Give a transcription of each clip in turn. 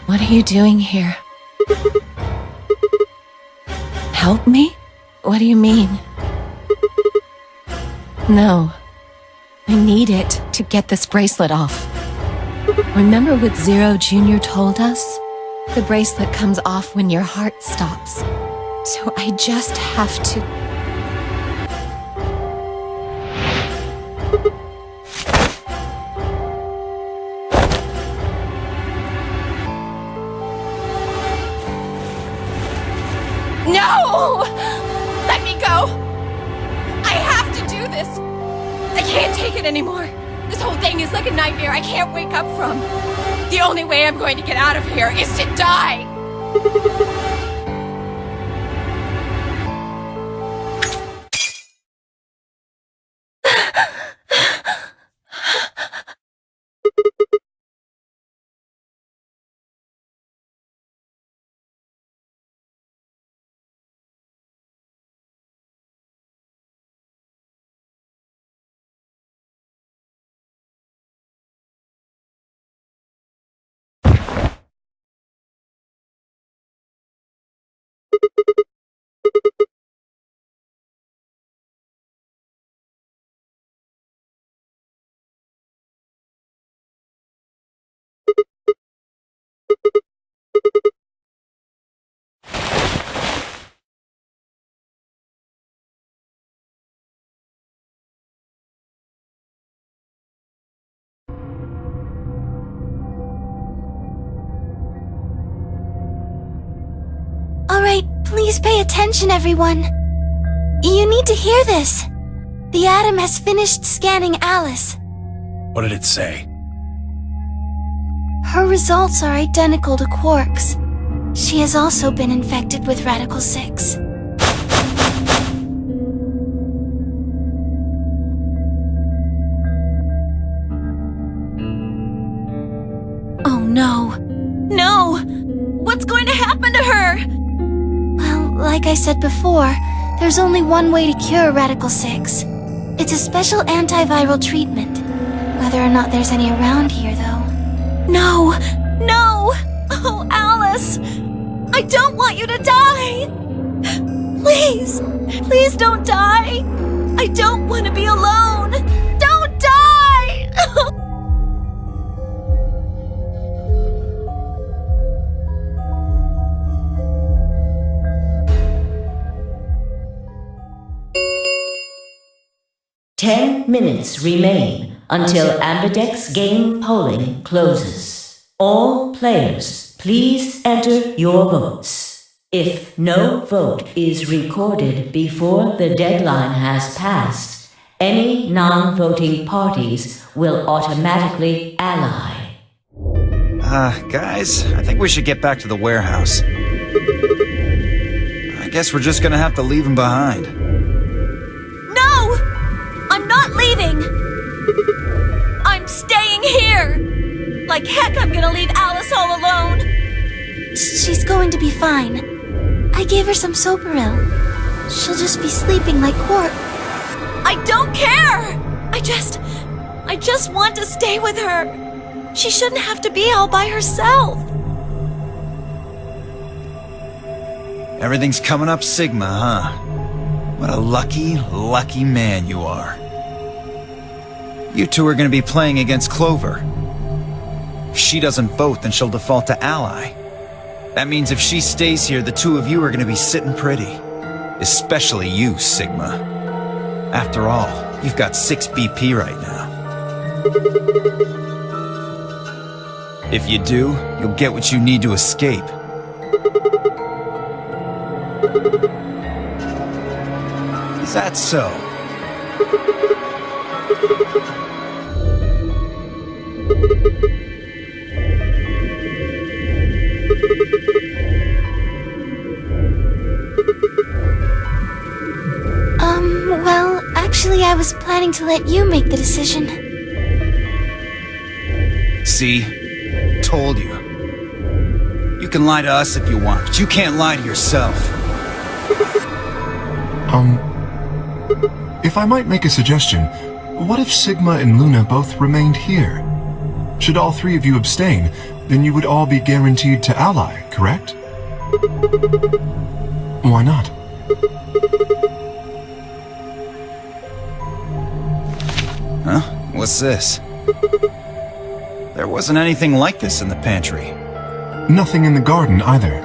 What are you doing here? Help me? What do you mean? No. I need it to get this bracelet off. Remember what Zero Jr. told us? The bracelet comes off when your heart stops. So I just have to... No! Let me go! I have to do this! I can't take it anymore. This whole thing is like a nightmare I can't wake up from. The only way I'm going to get out of here is to die! Alright, please pay attention, everyone. You need to hear this. The Atom has finished scanning Alice. What did it say? Her results are identical to Quark's. She has also been infected with Radical 6. Oh no. No! What's going to happen to her? Well, like I said before, there's only one way to cure Radical 6. It's a special antiviral treatment. Whether or not there's any around here, though. No! No! Oh, Alice! I don't want you to die! Please! Please don't die! I don't want to be alone! Don't die! Ten minutes remain until Ambidex game polling closes. All players, please enter your votes. If no vote is recorded before the deadline has passed, any non-voting parties will automatically ally. Guys, I think we should get back to the warehouse. I guess we're just gonna have to leave him behind. No! I'm not leaving! I'm staying here! Like heck, I'm gonna leave Alice all alone! She's going to be fine. I gave her some Soparil. She'll just be sleeping like Quark. I don't care! I just want to stay with her. She shouldn't have to be all by herself. Everything's coming up Sigma, huh? What a lucky, lucky man you are. You two are gonna be playing against Clover. If she doesn't vote, then she'll default to ally. That means if she stays here, the two of you are gonna be sitting pretty. Especially you, Sigma. After all, you've got 6 BP right now. If you do, you'll get what you need to escape. Is that so? Well, actually, I was planning to let you make the decision. See? Told you. You can lie to us if you want, but you can't lie to yourself. If I might make a suggestion, what if Sigma and Luna both remained here? Should all 3 of you abstain, then you would all be guaranteed to ally, correct? Why not? Huh? What's this? There wasn't anything like this in the pantry. Nothing in the garden either.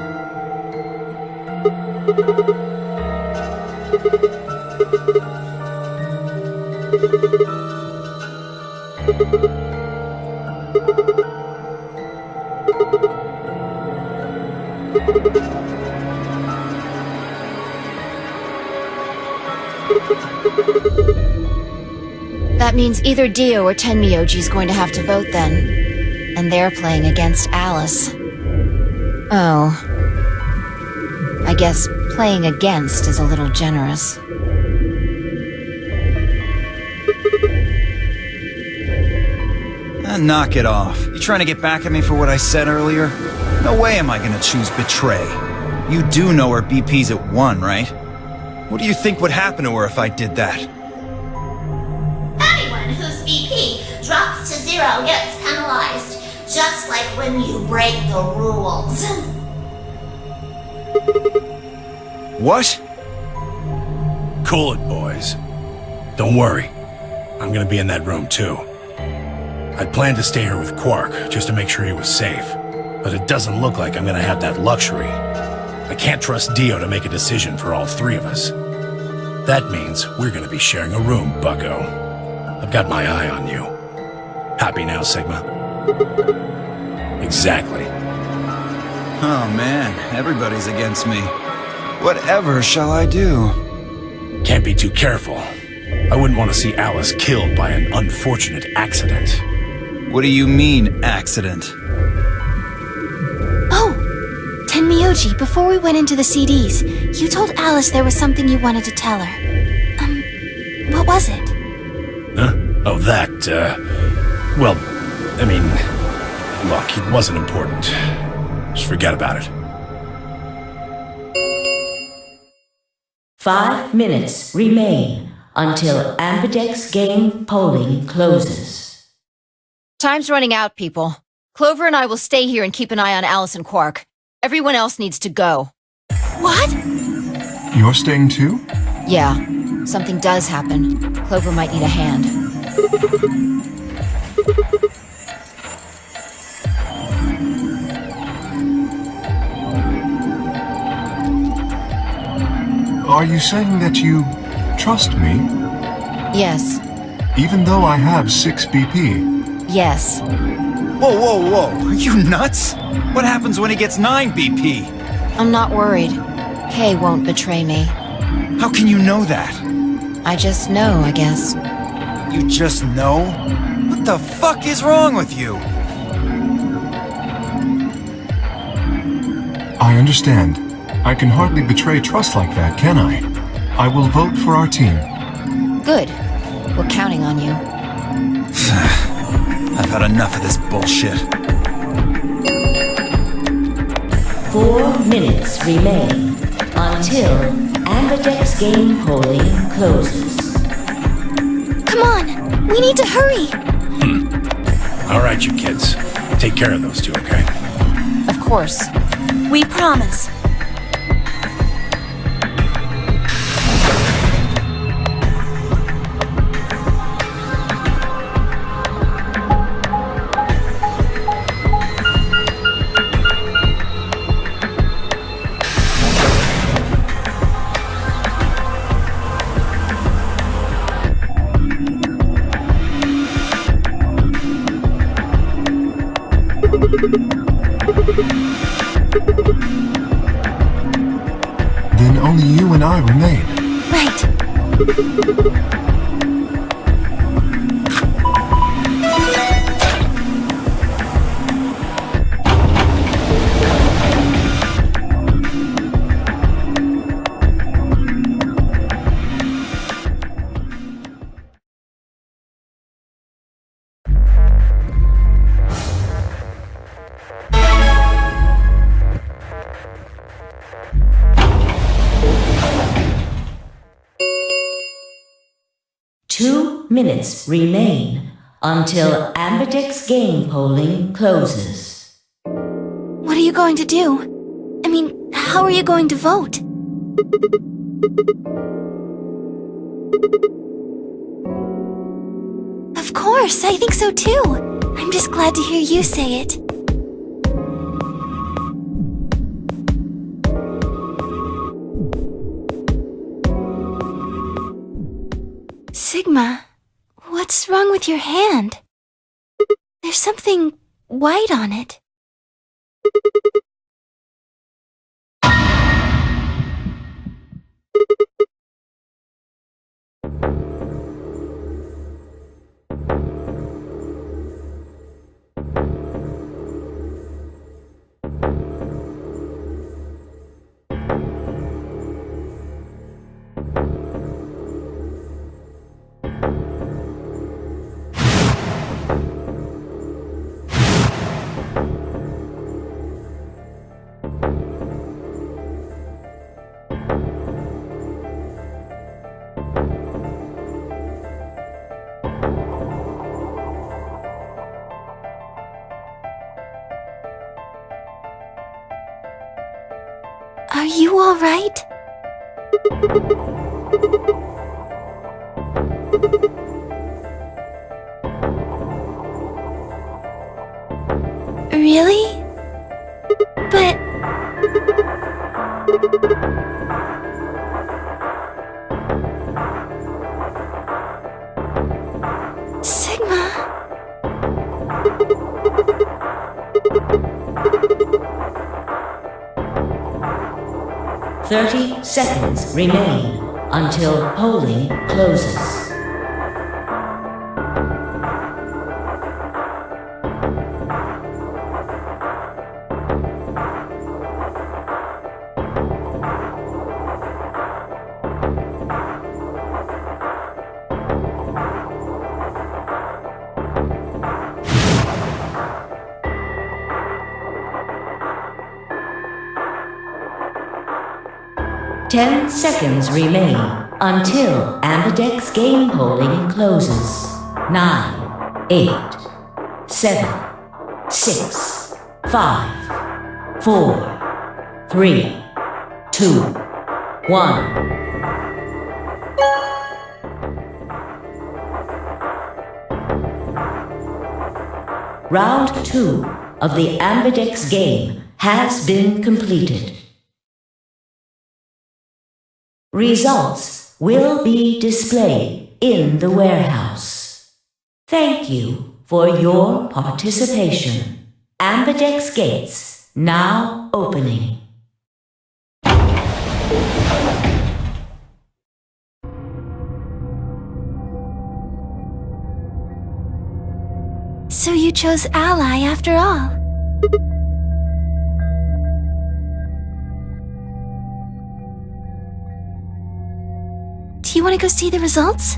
That means either Dio or Tenmyoji's going to have to vote then. And they're playing against Alice. Oh. I guess playing against is a little generous. Knock it off. You trying to get back at me for what I said earlier? No way am I gonna choose betray. You do know her BP's at 1, right? What do you think would happen to her if I did that? Anyone whose BP drops to 0 gets penalized, just like when you break the rules. What? Cool it, boys. Don't worry. I'm gonna be in that room, too. I'd planned to stay here with Quark, just to make sure he was safe. But it doesn't look like I'm gonna have that luxury. I can't trust Dio to make a decision for all 3 of us. That means we're gonna be sharing a room, bucko. I've got my eye on you. Happy now, Sigma? Exactly. Oh man, everybody's against me. Whatever shall I do? Can't be too careful. I wouldn't want to see Alice killed by an unfortunate accident. What do you mean, accident? Oh! Tenmyoji, before we went into the CDs, you told Alice there was something you wanted to tell her. What was it? Huh? Oh, that, well, I mean, look, it wasn't important. Just forget about it. 5 minutes remain until Ambidex game polling closes. Time's running out, people. Clover and I will stay here and keep an eye on Alice and Quark. Everyone else needs to go. What? You're staying too? Yeah, something does happen. Clover might need a hand. Are you saying that you trust me? Yes. Even though I have 6 BP? Yes. Whoa, whoa, whoa! Are you nuts? What happens when he gets 9 BP? I'm not worried. Kay won't betray me. How can you know that? I just know, I guess. You just know? What the fuck is wrong with you? I understand. I can hardly betray trust like that, can I? I will vote for our team. Good. We're counting on you. I've had enough of this bullshit. 4 minutes remain until Ambidex game polling closes. Come on! We need to hurry! All right, you kids. Take care of those 2, okay? Of course. We promise. Then only you and I remain. Right. Two minutes remain until Ambidex game polling closes. What are you going to do? I mean, how are you going to vote? Of course, I think so too. I'm just glad to hear you say it. Sigma, what's wrong with your hand? There's something white on it. Are you all right? Really? But... Sigma... 30 seconds remain until polling closes. Ten seconds remain until Ambidex game polling closes. 9, 8, 7, 6, 5, 4, 3, 2, 1. Round 2 of the Ambidex game has been completed. Results will be displayed in the warehouse. Thank you for your participation. Ambidex gates now opening. So you chose Ally after all. Do you want to go see the results?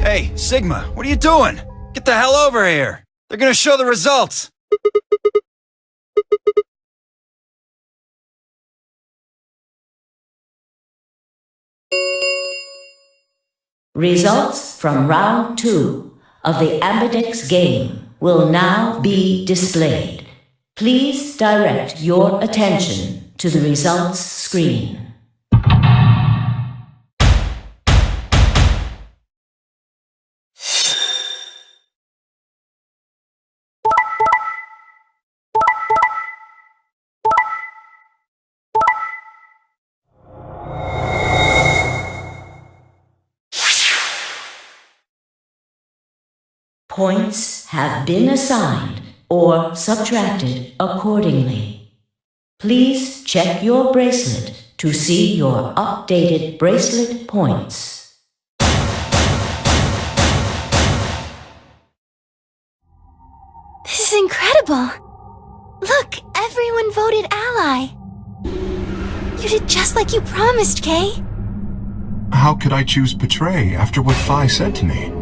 Hey, Sigma, what are you doing? Get the hell over here! They're gonna show the results! Results from round 2 of the Ambidex game will now be displayed. Please direct your attention to the results screen. Points have been assigned or subtracted accordingly. Please check your bracelet to see your updated bracelet points. This is incredible! Look, everyone voted ally! You did just like you promised, Kay! How could I choose Betray after what Phi said to me?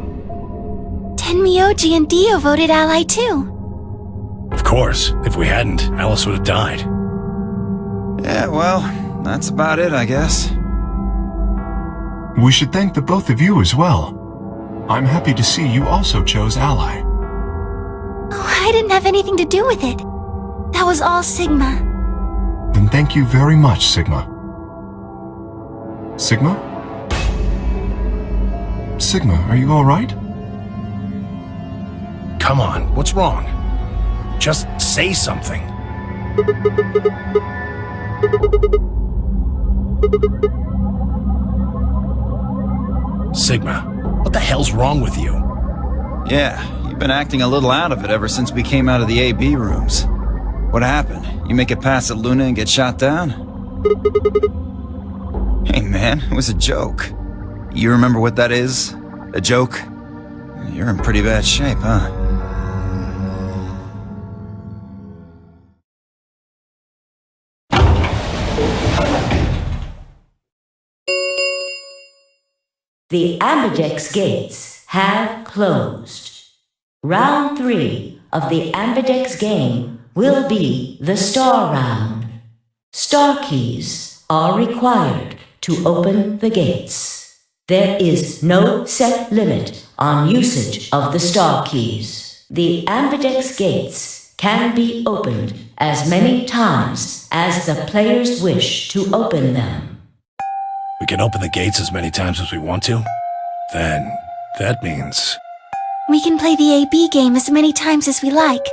Tenmyoji and Dio voted ally too. Of course. If we hadn't, Alice would have died. Yeah, well, that's about it, I guess. We should thank the both of you as well. I'm happy to see you also chose Ally. Oh, I didn't have anything to do with it. That was all Sigma. Then thank you very much, Sigma. Sigma? Sigma, are you alright? Come on, what's wrong? Just say something. Sigma, what the hell's wrong with you? Yeah, you've been acting a little out of it ever since we came out of the AB rooms. What happened? You make it past at Luna and get shot down? Hey man, it was a joke. You remember what that is? A joke? You're in pretty bad shape, huh? The Ambidex gates have closed. Round 3 of the Ambidex game will be the Star Round. Star keys are required to open the gates. There is no set limit on usage of the Star keys. The Ambidex gates can be opened as many times as the players wish to open them. We can open the gates as many times as we want to? Then, that means... We can play the AB game as many times as we like.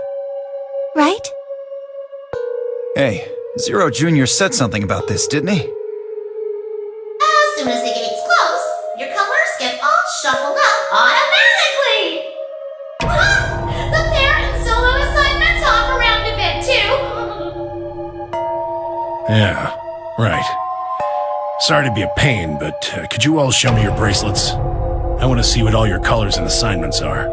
Right? Hey, Zero Jr. said something about this, didn't he? As soon as the gates close, your colors get all shuffled up automatically! The pair and solo assignments hop around a bit too! Yeah, right. Sorry to be a pain, but could you all show me your bracelets? I want to see what all your colors and assignments are.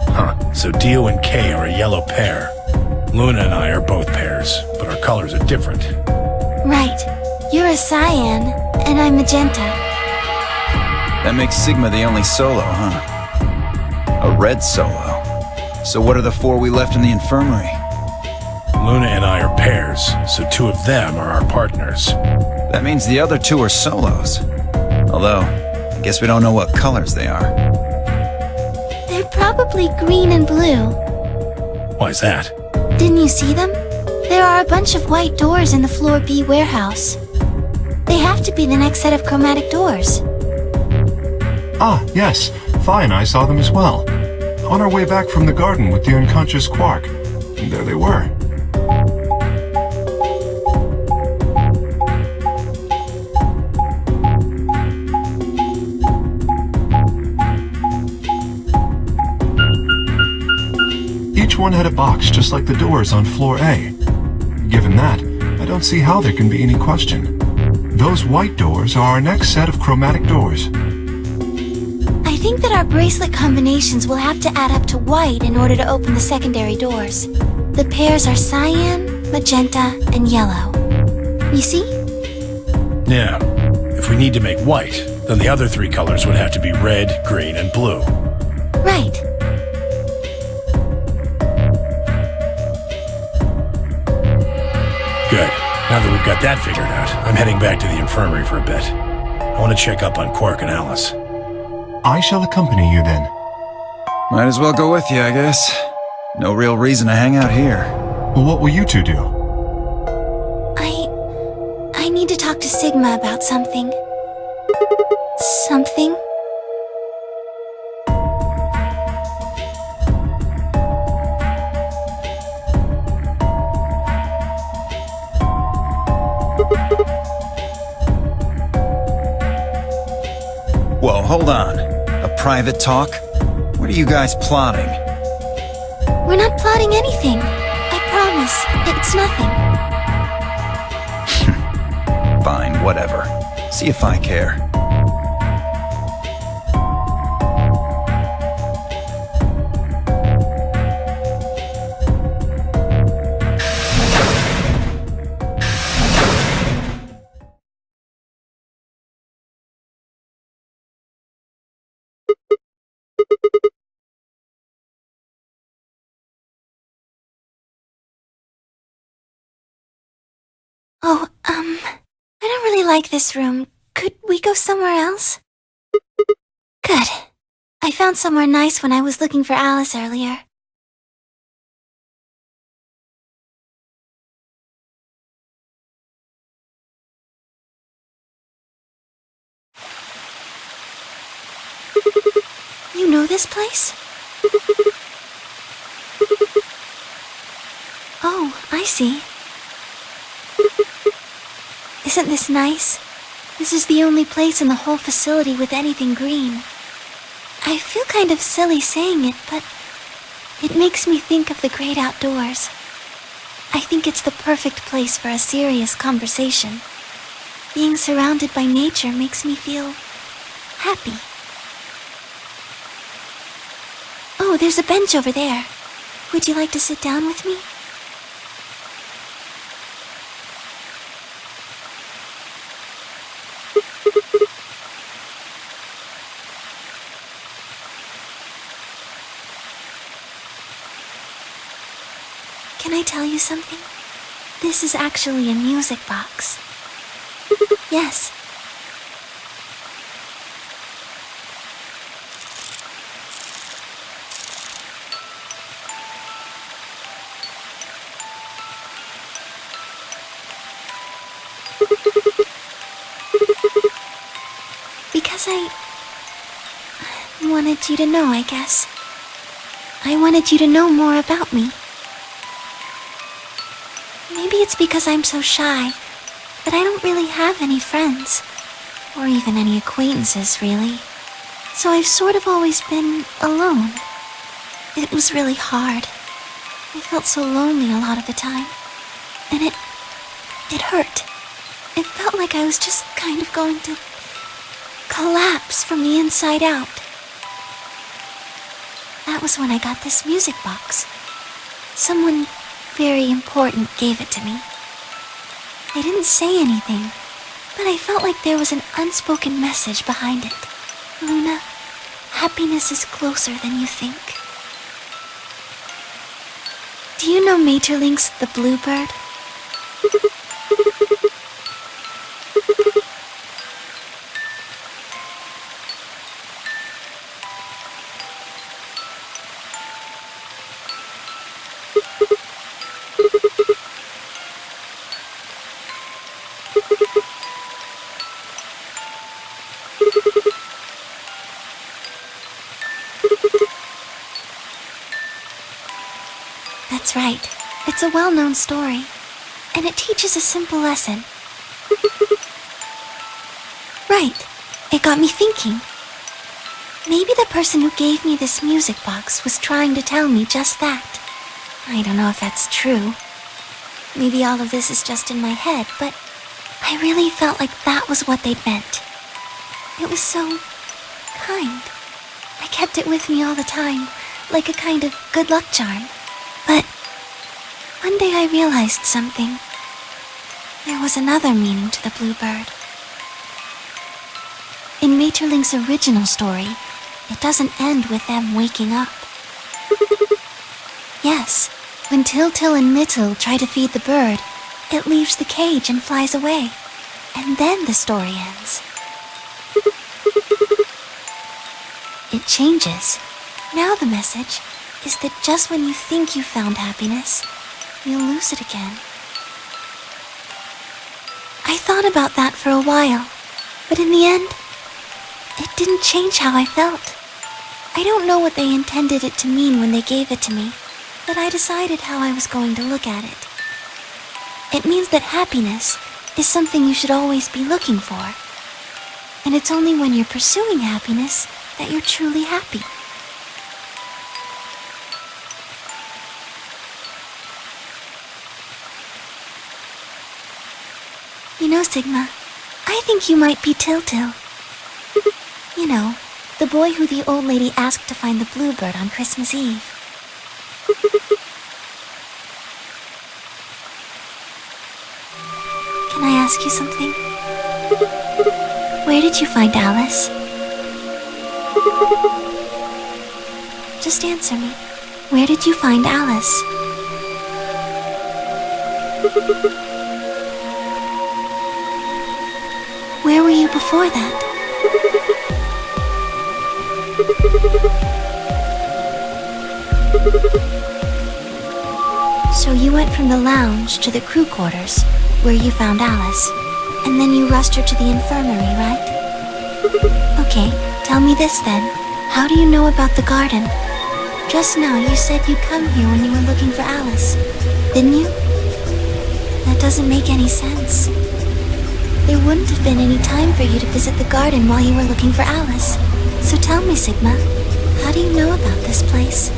Huh, so Dio and Kay are a yellow pair. Luna and I are both pairs, but our colors are different. Right. You're a cyan, and I'm magenta. That makes Sigma the only solo, huh? A red solo. So what are the 4 we left in the infirmary? Luna and I are pairs, so 2 of them are our partners. That means the other 2 are solos. Although, I guess we don't know what colors they are. They're probably green and blue. Why's that? Didn't you see them? There are a bunch of white doors in the Floor B warehouse. They have to be the next set of chromatic doors. Ah, yes. Phi and I saw them as well. On our way back from the garden with the unconscious Quark. And there they were. Each one had a box just like the doors on floor A. Given that, I don't see how there can be any question. Those white doors are our next set of chromatic doors. I think that our bracelet combinations will have to add up to white in order to open the secondary doors. The pairs are cyan, magenta, and yellow. You see? Yeah, If we need to make white, then the other three colors would have to be red, green, and blue. Right. Good. Now that we've got that figured out, I'm heading back to the infirmary for a bit. I want to check up on Quark and Alice. I shall accompany you then. Might as well go with you, I guess. No real reason to hang out here. What will you two do? I need to talk to Sigma about something. Something? Whoa, hold on. A private talk? What are you guys plotting? We're not plotting anything. I promise. It's nothing. Fine, whatever. See if I care. Oh, I don't really like this room. Could we go somewhere else? Good. I found somewhere nice when I was looking for Alice earlier. You know this place? Oh, I see. Isn't this nice? This is the only place in the whole facility with anything green. I feel kind of silly saying it, but it makes me think of the great outdoors. I think it's the perfect place for a serious conversation. Being surrounded by nature makes me feel happy. Oh, there's a bench over there. Would you like to sit down with me? Can I tell you something? This is actually a music box. Yes. Because I wanted you to know, I guess. I wanted you to know more about me. Maybe it's because I'm so shy, but I don't really have any friends, or even any acquaintances, really. So I've sort of always been alone. It was really hard. I felt so lonely a lot of the time, and it hurt. It felt like I was just kind of going to collapse from the inside out. That was when I got this music box. Someone very important gave it to me. I didn't say anything, but I felt like there was an unspoken message behind it. Luna, happiness is closer than you think. Do you know Maeterlinck's The Bluebird? That's right. It's a well-known story, and it teaches a simple lesson. Right. It got me thinking. Maybe the person who gave me this music box was trying to tell me just that. I don't know if that's true. Maybe all of this is just in my head, but I really felt like that was what they'd meant. It was so kind. I kept it with me all the time, like a kind of good luck charm. But one day I realized something. There was another meaning to the bluebird. In Maeterlinck's original story, it doesn't end with them waking up. Yes, when Til and Myttil try to feed the bird, it leaves the cage and flies away. And then the story ends. It changes. Now the message is that just when you think you found happiness, you'll lose it again. I thought about that for a while, but in the end, it didn't change how I felt. I don't know what they intended it to mean when they gave it to me, but I decided how I was going to look at it. It means that happiness is something you should always be looking for. And it's only when you're pursuing happiness that you're truly happy. You know, Sigma, I think you might be Til. You know, the boy who the old lady asked to find the bluebird on Christmas Eve. Can I ask you something? Where did you find Alice? Just answer me. Where did you find Alice? Where were you before that? So you went from the lounge to the crew quarters, where you found Alice, and then you rushed her to the infirmary, right? Okay, tell me this then. How do you know about the garden? Just now you said you'd come here when you were looking for Alice, didn't you? That doesn't make any sense. There wouldn't have been any time for you to visit the garden while you were looking for Alice. So tell me, Sigma, how do you know about this place?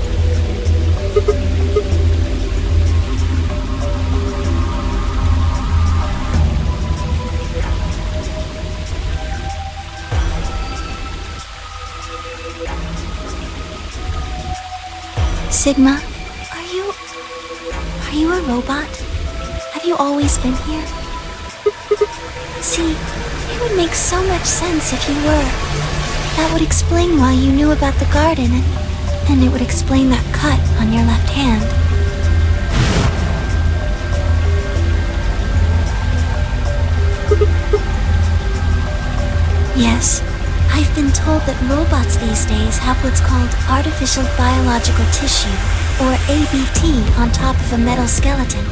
Sigma, are you a robot? Have you always been here? See, it would make so much sense if you were. That would explain why you knew about the garden, and it would explain that cut on your left hand. Yes, I've been told that robots these days have what's called artificial biological tissue, or ABT, on top of a metal skeleton.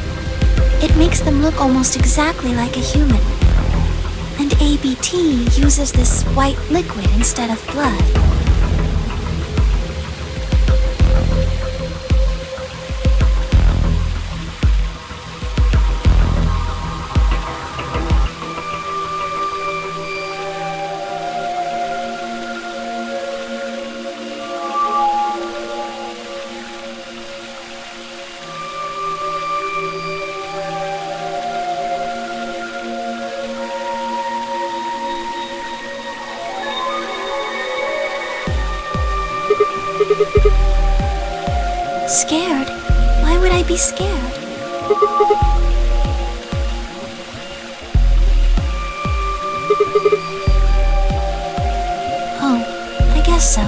It makes them look almost exactly like a human. And ABT uses this white liquid instead of blood. Scared? Why would I be scared? Oh, I guess so.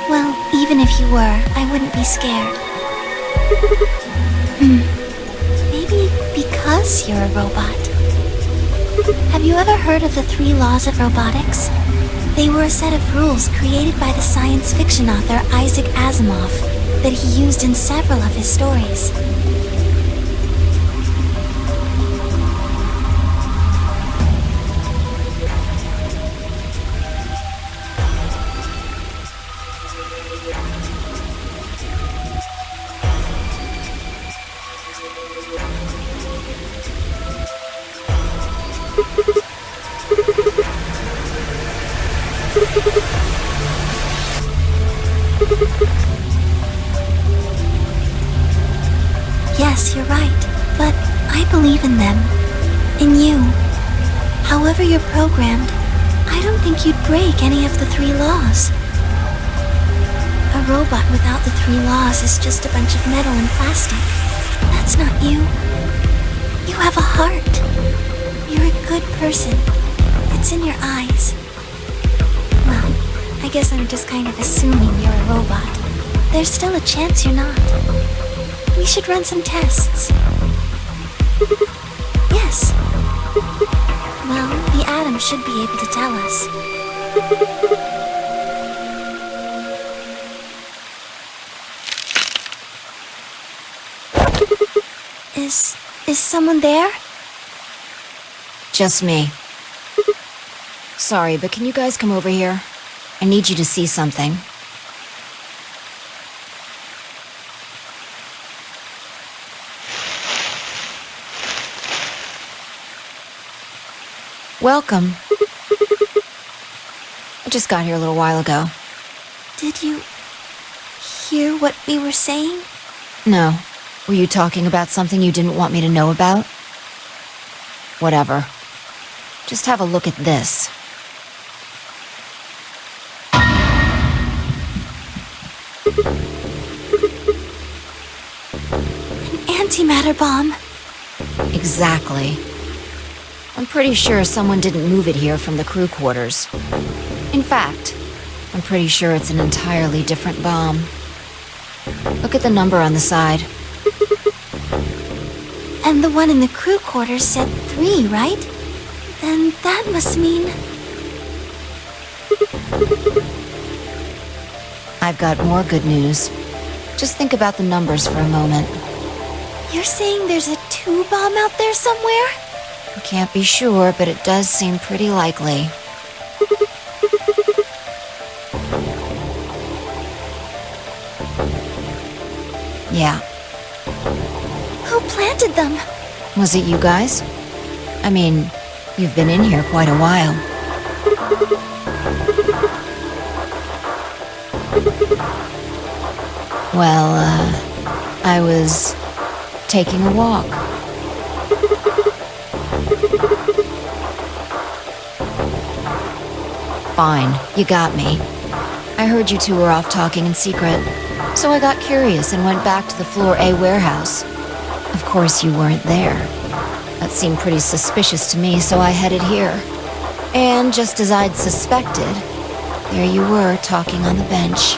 Well, even if you were, I wouldn't be scared. Maybe because you're a robot. Have you ever heard of the 3 laws of robotics? They were a set of rules created by the science fiction author Isaac Asimov that he used in several of his stories. Yes, you're right, but I believe in them. In you. However you're programmed, I don't think you'd break any of the 3 laws. A robot without the 3 laws is just a bunch of metal and plastic. That's not you. You have a heart. You're a good person. It's in your eyes. I guess I'm just kind of assuming you're a robot. There's still a chance you're not. We should run some tests. Yes. Well, the atom should be able to tell us. Is someone there? Just me. Sorry, but can you guys come over here? I need you to see something. Welcome. I just got here a little while ago. Did you hear what we were saying? No. Were you talking about something you didn't want me to know about? Whatever. Just have a look at this. An antimatter bomb. Exactly. I'm pretty sure someone didn't move it here from the crew quarters. In fact, I'm pretty sure it's an entirely different bomb. Look at the number on the side. And the one in the crew quarters said 3, right? Then that must mean... I've got more good news. Just think about the numbers for a moment. You're saying there's a 2 bomb out there somewhere? I can't be sure, but it does seem pretty likely. Yeah. Who planted them? Was it you guys? I mean, you've been in here quite a while. Well, I was taking a walk. Fine, you got me. I heard you two were off talking in secret, so I got curious and went back to the Floor A warehouse. Of course you weren't there. That seemed pretty suspicious to me, so I headed here. And just as I'd suspected, there you were talking on the bench.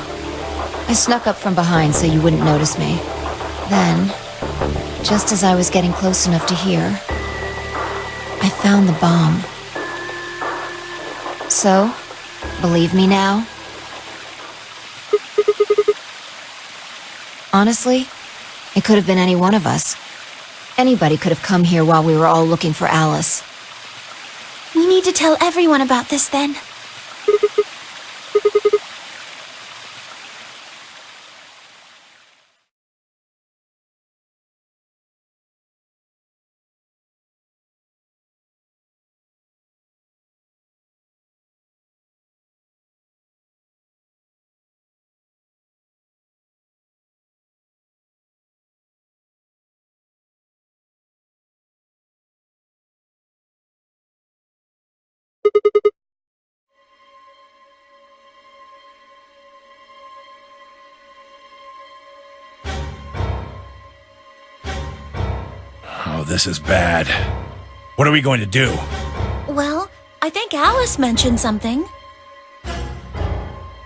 I snuck up from behind so you wouldn't notice me. Then, just as I was getting close enough to hear, I found the bomb. So, believe me now? Honestly, it could have been any one of us. Anybody could have come here while we were all looking for Alice. We need to tell everyone about this then. Oh, this is bad. What are we going to do? Well, I think Alice mentioned something.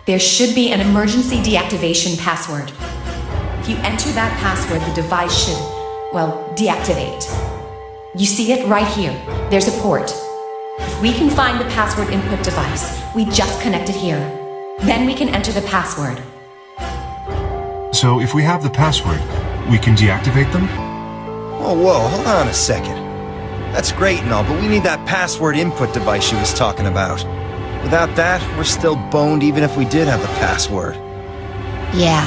There should be an emergency deactivation password. If you enter that password, the device should, well, deactivate. You see it right here. There's a port. If we can find the password input device, we just connect it here. Then we can enter the password. So if we have the password, we can deactivate them? Whoa, hold on a second. That's great and all, but we need that password input device she was talking about. Without that, we're still boned even if we did have the password. Yeah.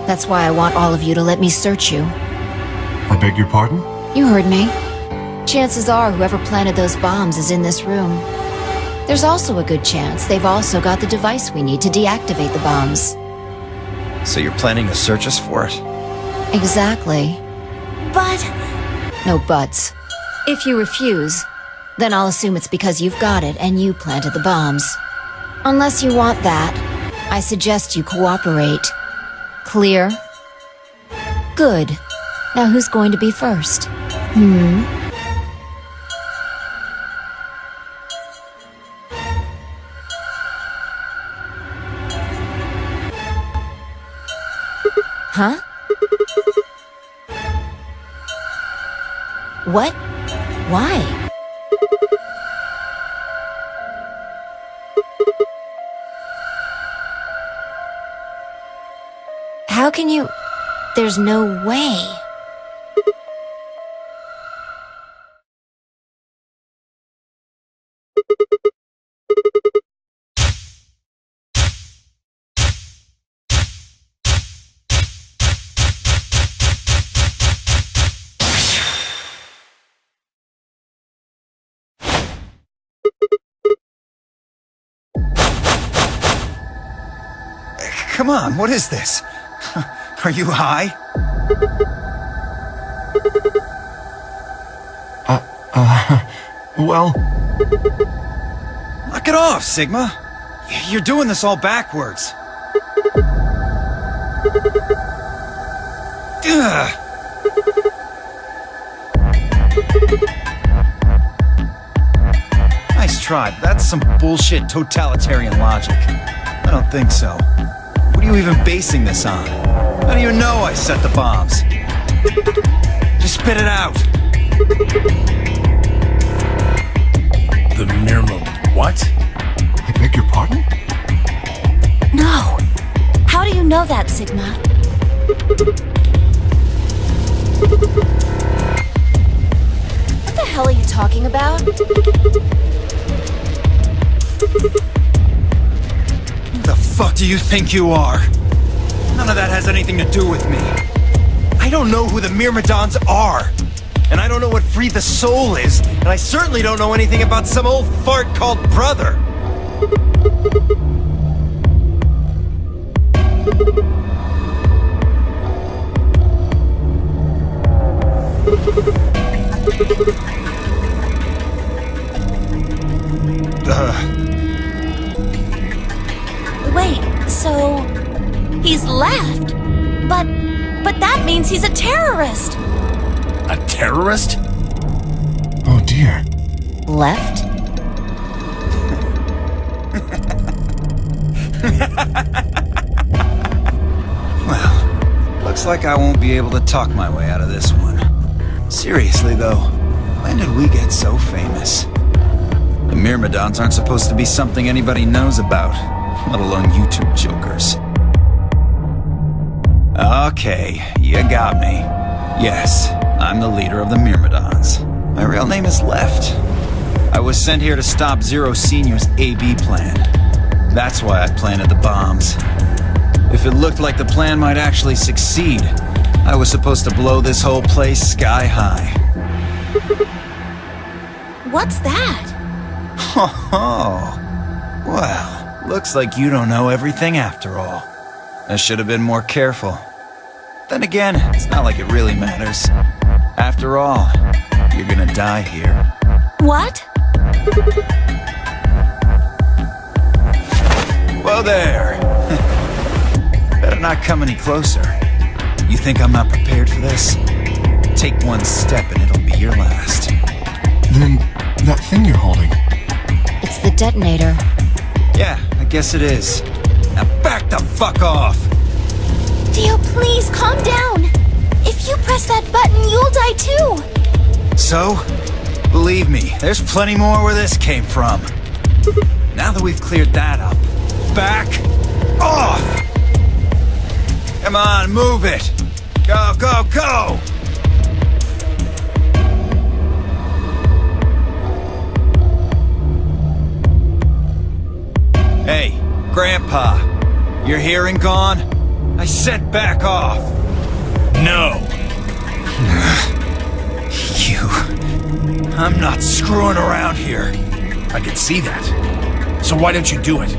That's why I want all of you to let me search you. I beg your pardon? You heard me. Chances are whoever planted those bombs is in this room. There's also a good chance they've also got the device we need to deactivate the bombs. So you're planning to search us for it? Exactly. But... No buts. If you refuse, then I'll assume it's because you've got it and you planted the bombs. Unless you want that, I suggest you cooperate. Clear? Good. Now who's going to be first? Huh? What? Why? How can you... There's no way. Come on, what is this? Are you high? Well... Knock it off, Sigma. You're doing this all backwards. Ugh. Nice try, but that's some bullshit totalitarian logic. I don't think so. What are you even basing this on? How do you know I set the bombs? Just spit it out. The Mirma... what? I beg your pardon? No. How do you know that, Sigma? What the hell are you talking about? Who the fuck do you think you are? None of that has anything to do with me. I don't know who the Myrmidons are. And I don't know what Free the Soul is. And I certainly don't know anything about some old fart called Brother. Wait, so he's left? But that means he's a terrorist. A terrorist? Oh dear. Left? Well, looks like I won't be able to talk my way out of this one. Seriously, though, when did we get so famous? The Myrmidons aren't supposed to be something anybody knows about, let alone YouTube jokers. Okay, you got me. Yes, I'm the leader of the Myrmidons. My real name is Left. I was sent here to stop Zero Senior's AB plan. That's why I planted the bombs. If it looked like the plan might actually succeed, I was supposed to blow this whole place sky high. What's that? Ho ho! Well, looks like you don't know everything after all. I should have been more careful. Then again, it's not like it really matters. After all, you're gonna die here. What? Whoa there! Better not come any closer. You think I'm not prepared for this? Take one step and it'll be your last. Then, that thing you're holding... It's the detonator. Yeah, I guess it is. Now back the fuck off! Dio, please, calm down. If you press that button, you'll die too. So? Believe me, there's plenty more where this came from. Now that we've cleared that up, back off! Come on, move it! Go, go, go! Hey, Grandpa, your hearing gone? I said back off! No! You... I'm not screwing around here. I can see that. So why don't you do it?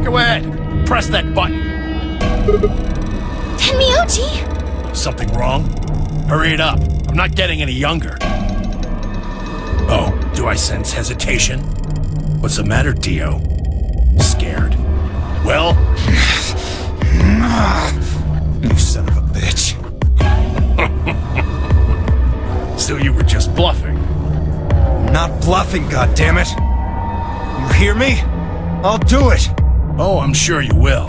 Go ahead, press that button. Tenmyoji! Something wrong? Hurry it up. I'm not getting any younger. Oh, do I sense hesitation? What's the matter, Dio? Scared? Well... You son of a bitch. So you were just bluffing. Not bluffing, goddammit. You hear me? I'll do it. Oh, I'm sure you will.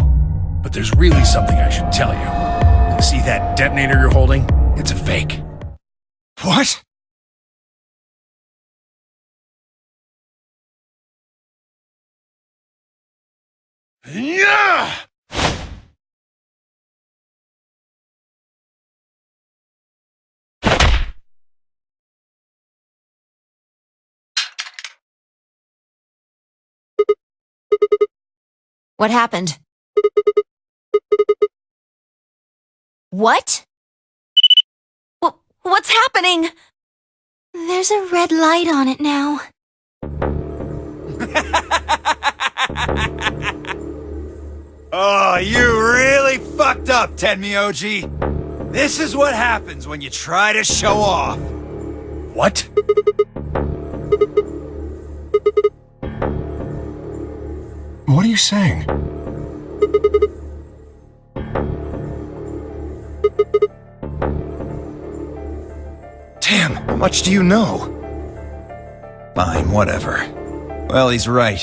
But there's really something I should tell you. See that detonator you're holding? It's a fake. What? Yeah! What happened? What? What's happening? There's a red light on it now. Oh, you really fucked up, Tenmyoji. This is what happens when you try to show off. What? What are you saying? Damn, how much do you know? Fine, whatever. Well, he's right.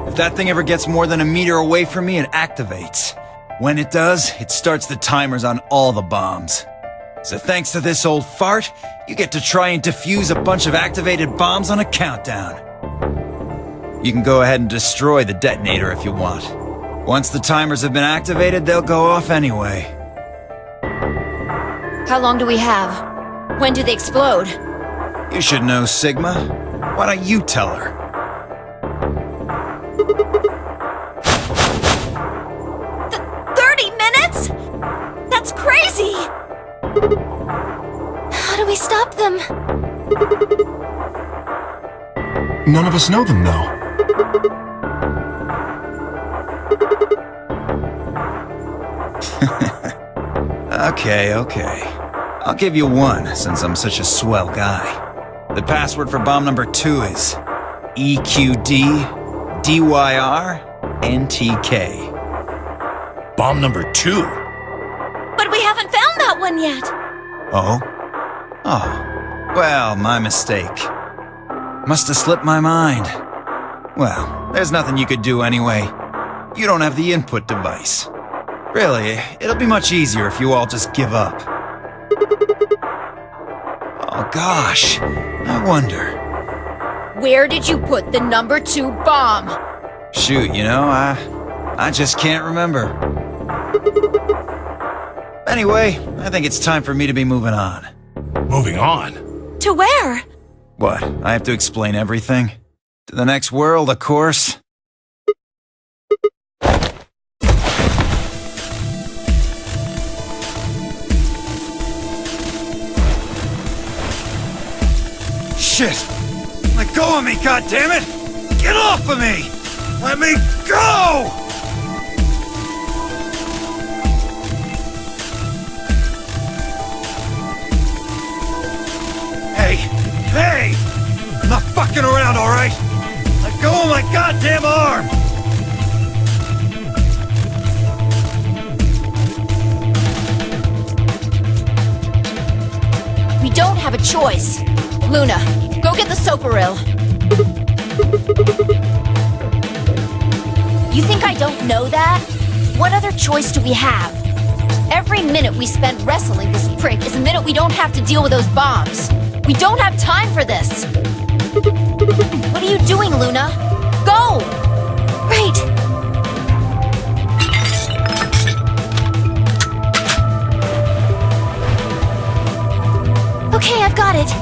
If that thing ever gets more than a meter away from me, it activates. When it does, it starts the timers on all the bombs. So thanks to this old fart, you get to try and defuse a bunch of activated bombs on a countdown. You can go ahead and destroy the detonator if you want. Once the timers have been activated, they'll go off anyway. How long do we have? When do they explode? You should know, Sigma. Why don't you tell her? 30 minutes? That's crazy! How do we stop them? None of us know them, though. Okay. I'll give you one, since I'm such a swell guy. The password for bomb number 2 is EQDDYRNTK. Bomb number 2? But we haven't found that one yet! Oh? Well, my mistake. Must have slipped my mind. Well, there's nothing you could do anyway. You don't have the input device. Really, it'll be much easier if you all just give up. Oh gosh, I wonder. Where did you put the number 2 bomb? Shoot, I just can't remember. Anyway, I think it's time for me to be moving on. Moving on? To where? What, I have to explain everything? To the next world, of course. Shit! Let go of me, goddammit! Get off of me! Let me go! Hey! I'm not fucking around, alright? Let go of my goddamn arm! We don't have a choice. Luna, go get the Soparil. You think I don't know that? What other choice do we have? Every minute we spend wrestling this prick is a minute we don't have to deal with those bombs. We don't have time for this. What are you doing, Luna? Go! Right. Okay, I've got it.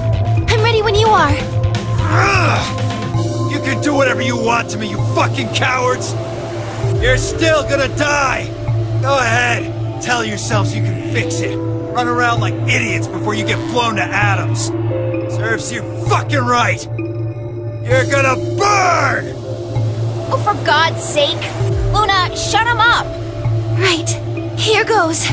I'm ready when you are. You can do whatever you want to me, you fucking cowards! You're still gonna die! Go ahead, tell yourselves you can fix it. Run around like idiots before you get blown to atoms. Serves you fucking right! You're gonna burn! Oh, for God's sake! Luna, shut him up! Right. Here goes.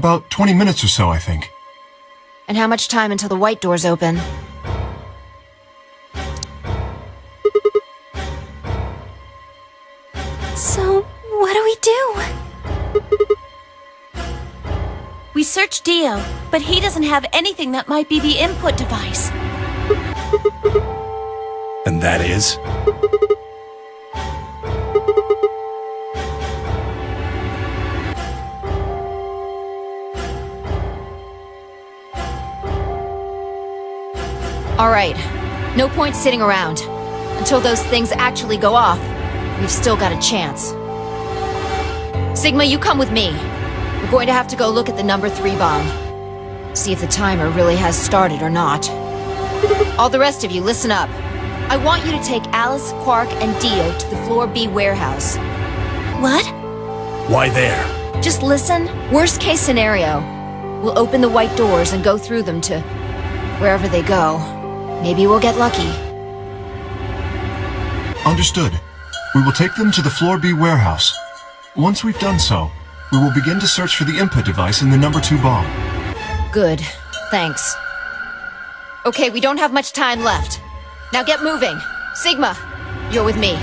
About 20 minutes or so, I think. And how much time until the white doors open? So, what do we do? We searched Dio, but he doesn't have anything that might be the input device. And that is? Alright, no point sitting around. Until those things actually go off, we've still got a chance. Sigma, you come with me. We're going to have to go look at the number 3 bomb. See if the timer really has started or not. All the rest of you, listen up. I want you to take Alice, Quark, and Dio to the Floor B warehouse. What? Why there? Just listen. Worst case scenario. We'll open the white doors and go through them to wherever they go. Maybe we'll get lucky. Understood. We will take them to the Floor B warehouse. Once we've done so, we will begin to search for the input device in the number 2 bomb. Good. Thanks. Okay, we don't have much time left. Now get moving. Sigma, you're with me.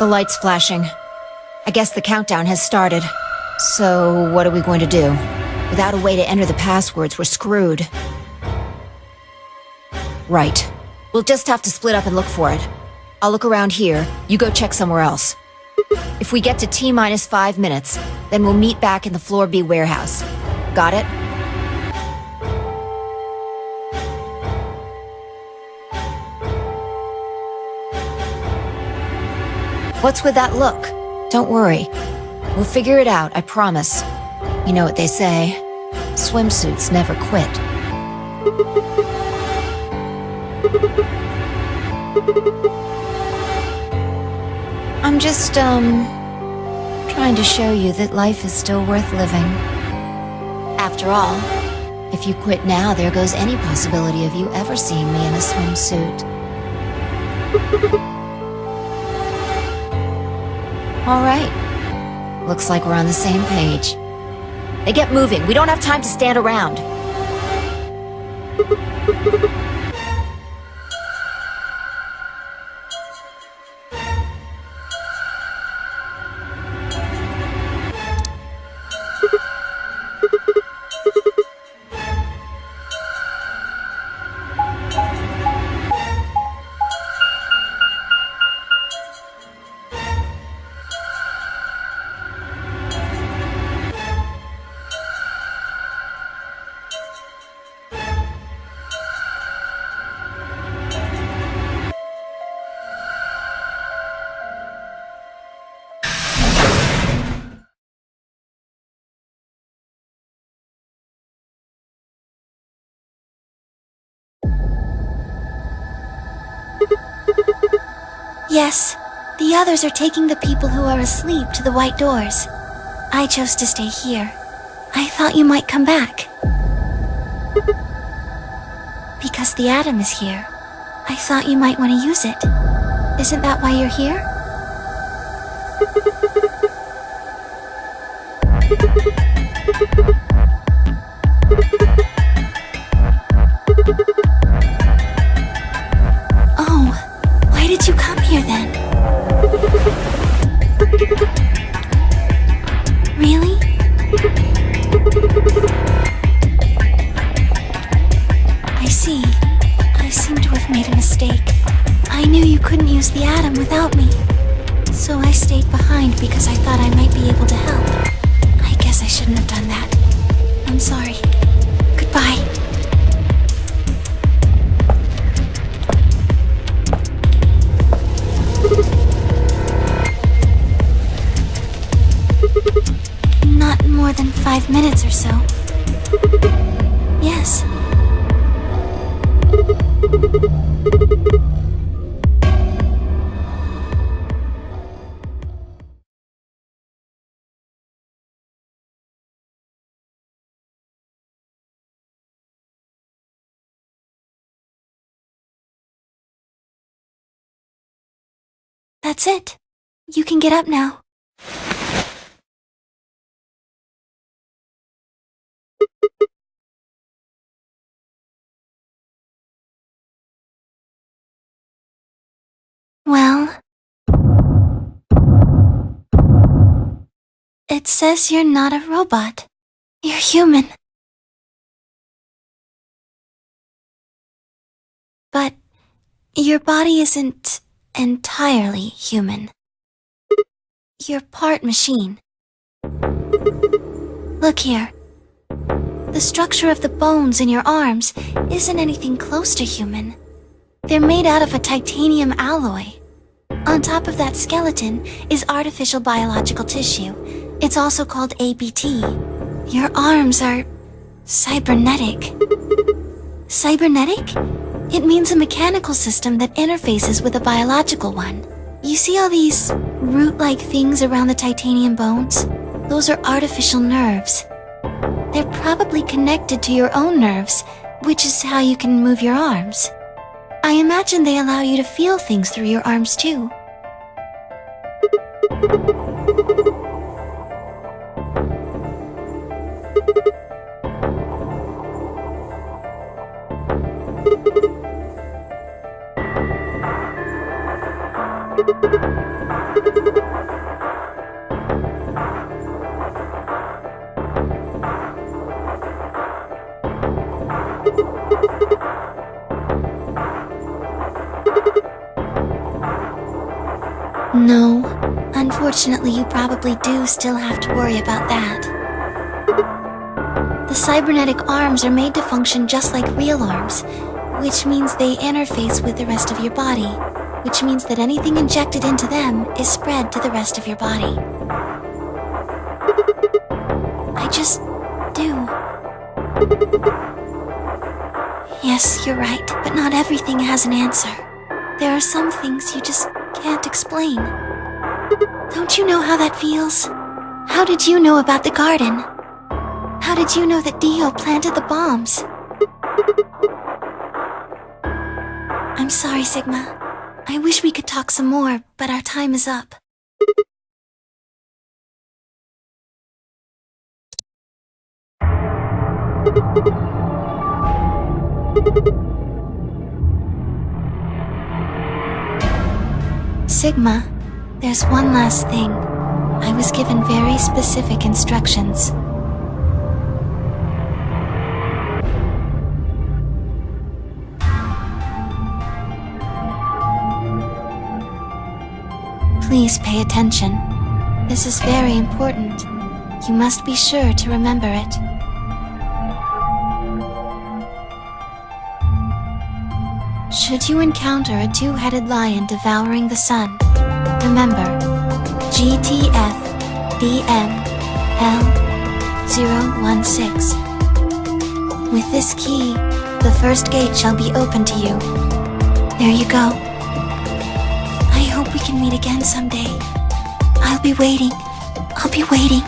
The light's flashing. I guess the countdown has started. So, what are we going to do? Without a way to enter the passwords, we're screwed. Right. We'll just have to split up and look for it. I'll look around here, you go check somewhere else. If we get to T-minus 5 minutes, then we'll meet back in the Floor B warehouse. Got it? What's with that look? Don't worry. We'll figure it out, I promise. You know what they say. Swimsuits never quit. I'm just, trying to show you that life is still worth living. After all, if you quit now, there goes any possibility of you ever seeing me in a swimsuit. All right. Looks like we're on the same page. Hey, get moving. We don't have time to stand around. Yes, the others are taking the people who are asleep to the white doors. I chose to stay here. I thought you might come back. Because the atom is here. I thought you might want to use it. Isn't that why you're here? Oh, why did you come here then? Really? I see. I seem to have made a mistake. I knew you couldn't use the atom without me. So I stayed behind because I thought I might be able to help. I guess I shouldn't have done that. I'm sorry. Goodbye. Alice. That's it. You can get up now. Well, it says you're not a robot. You're human. But your body isn't entirely human. You're part machine. Look here. The structure of the bones in your arms isn't anything close to human. They're made out of a titanium alloy. On top of that skeleton is artificial biological tissue. It's also called ABT. Your arms are cybernetic. Cybernetic? It means a mechanical system that interfaces with a biological one. You see all these root-like things around the titanium bones? Those are artificial nerves. They're probably connected to your own nerves, which is how you can move your arms. I imagine they allow you to feel things through your arms too. No, unfortunately you probably do still have to worry about that. The cybernetic arms are made to function just like real arms, which means they interface with the rest of your body, which means that anything injected into them is spread to the rest of your body. I just do. Yes, you're right, but not everything has an answer. There are some things you just can't explain. Don't you know how that feels? How did you know about the garden? How did you know that Dio planted the bombs? I'm sorry, Sigma. I wish we could talk some more, but our time is up. Sigma, there's one last thing. I was given very specific instructions. Please pay attention. This is very important. You must be sure to remember it. Should you encounter a two-headed lion devouring the sun, remember GTF DNL016. With this key, the first gate shall be open to you. There you go. I hope we can meet again someday. I'll be waiting. I'll be waiting.